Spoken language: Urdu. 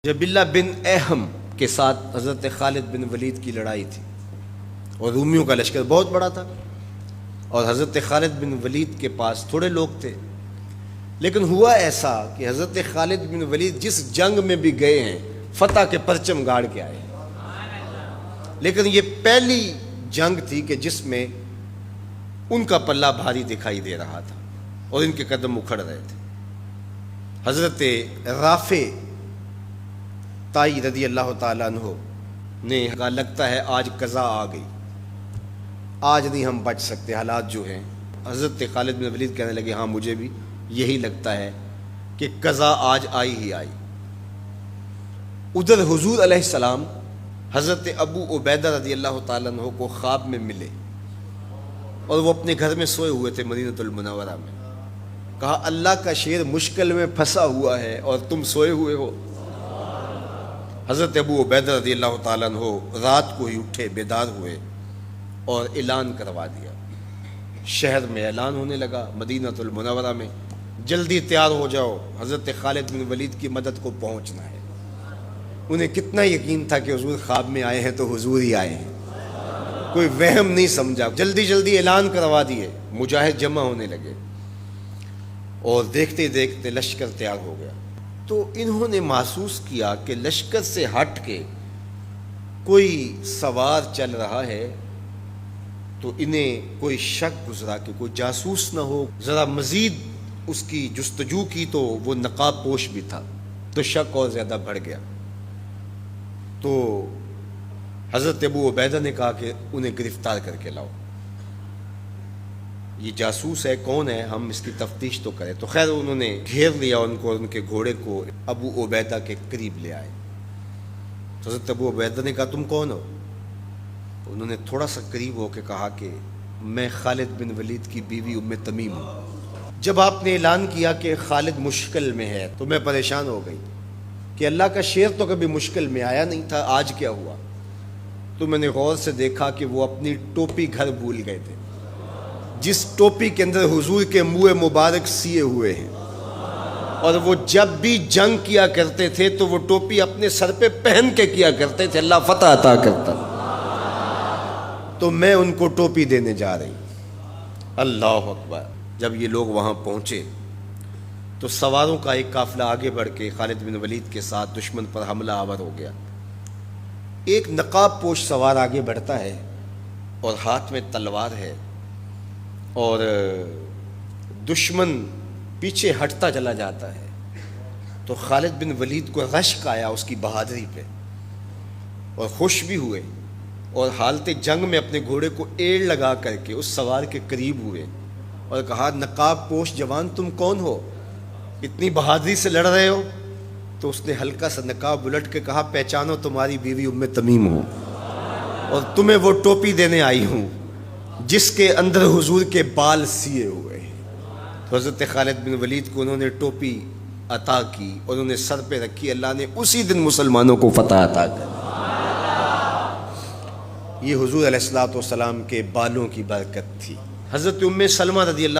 جب بلّہ بن اہم کے ساتھ حضرت خالد بن ولید کی لڑائی تھی اور رومیوں کا لشکر بہت بڑا تھا اور حضرت خالد بن ولید کے پاس تھوڑے لوگ تھے، لیکن ہوا ایسا کہ حضرت خالد بن ولید جس جنگ میں بھی گئے ہیں فتح کے پرچم گاڑ کے آئے ہیں، لیکن یہ پہلی جنگ تھی کہ جس میں ان کا پلہ بھاری دکھائی دے رہا تھا اور ان کے قدم اکھڑ رہے تھے۔ حضرت رافع تائی رضی اللہ تعالیٰ عنہ نے کہا لگتا ہے آج قضا آ گئی، آج نہیں ہم بچ سکتے، حالات جو ہیں۔ حضرت خالد بن ولید کہنے لگے ہاں مجھے بھی یہی لگتا ہے کہ قضا آج آئی ہی آئی۔ ادھر حضور علیہ السلام حضرت ابو عبیدہ رضی اللہ تعالیٰ عنہ کو خواب میں ملے اور وہ اپنے گھر میں سوئے ہوئے تھے مدینہ المنورہ میں۔ کہا اللہ کا شیر مشکل میں پھنسا ہوا ہے اور تم سوئے ہوئے ہو۔ حضرت ابو عبیدہ رضی اللہ تعالیٰ عنہ رات کو ہی اٹھے، بیدار ہوئے اور اعلان کروا دیا۔ شہر میں اعلان ہونے لگا، مدینہ المنورہ میں، جلدی تیار ہو جاؤ، حضرت خالد بن ولید کی مدد کو پہنچنا ہے۔ انہیں کتنا یقین تھا کہ حضور خواب میں آئے ہیں تو حضور ہی آئے ہیں، کوئی وہم نہیں سمجھا۔ جلدی جلدی اعلان کروا دیے، مجاہد جمع ہونے لگے اور دیکھتے دیکھتے لشکر تیار ہو گیا۔ تو انہوں نے محسوس کیا کہ لشکر سے ہٹ کے کوئی سوار چل رہا ہے، تو انہیں کوئی شک گزرا کہ کوئی جاسوس نہ ہو۔ ذرا مزید اس کی جستجو کی تو وہ نقاب پوش بھی تھا، تو شک اور زیادہ بڑھ گیا۔ تو حضرت ابو عبیدہ نے کہا کہ انہیں گرفتار کر کے لاؤ، یہ جاسوس ہے، کون ہے، ہم اس کی تفتیش تو کریں۔ تو خیر انہوں نے گھیر لیا ان کو، ان کے گھوڑے کو ابو عبیدہ کے قریب لے آئے۔ تو حضرت ابو عبیدہ نے کہا تم کون ہو؟ انہوں نے تھوڑا سا قریب ہو کے کہا کہ میں خالد بن ولید کی بیوی ام تمیم ہوں۔ جب آپ نے اعلان کیا کہ خالد مشکل میں ہے تو میں پریشان ہو گئی کہ اللہ کا شیر تو کبھی مشکل میں آیا نہیں تھا، آج کیا ہوا؟ تو میں نے غور سے دیکھا کہ وہ اپنی ٹوپی گھر بھول گئے تھے، جس ٹوپی کے اندر حضور کے منہ مبارک سیے ہوئے ہیں، اور وہ جب بھی جنگ کیا کرتے تھے تو وہ ٹوپی اپنے سر پہ پہن کے کیا کرتے تھے، اللہ فتح عطا کرتا۔ تو میں ان کو ٹوپی دینے جا رہی۔ اللہ اکبر۔ جب یہ لوگ وہاں پہنچے تو سواروں کا ایک قافلہ آگے بڑھ کے خالد بن ولید کے ساتھ دشمن پر حملہ آور ہو گیا۔ ایک نقاب پوش سوار آگے بڑھتا ہے اور ہاتھ میں تلوار ہے، اور دشمن پیچھے ہٹتا چلا جاتا ہے۔ تو خالد بن ولید کو رشک آیا اس کی بہادری پہ، اور خوش بھی ہوئے، اور حالت جنگ میں اپنے گھوڑے کو ایڑ لگا کر کے اس سوار کے قریب ہوئے اور کہا نقاب پوش جوان تم کون ہو، اتنی بہادری سے لڑ رہے ہو؟ تو اس نے ہلکا سا نقاب الٹ کے کہا پہچانو تمہاری بیوی ام تمیم ہوں، اور تمہیں وہ ٹوپی دینے آئی ہوں جس کے اندر حضور کے بال سیے ہوئے ہیں۔ تو حضرت خالد بن ولید کو انہوں نے ٹوپی عطا کی اور انہیں سر پہ رکھی، اللہ نے اسی دن مسلمانوں کو فتح عطا کر۔ یہ حضور علیہ الصلوۃ والسلام کے بالوں کی برکت تھی۔ حضرت ام سلمہ رضی اللہ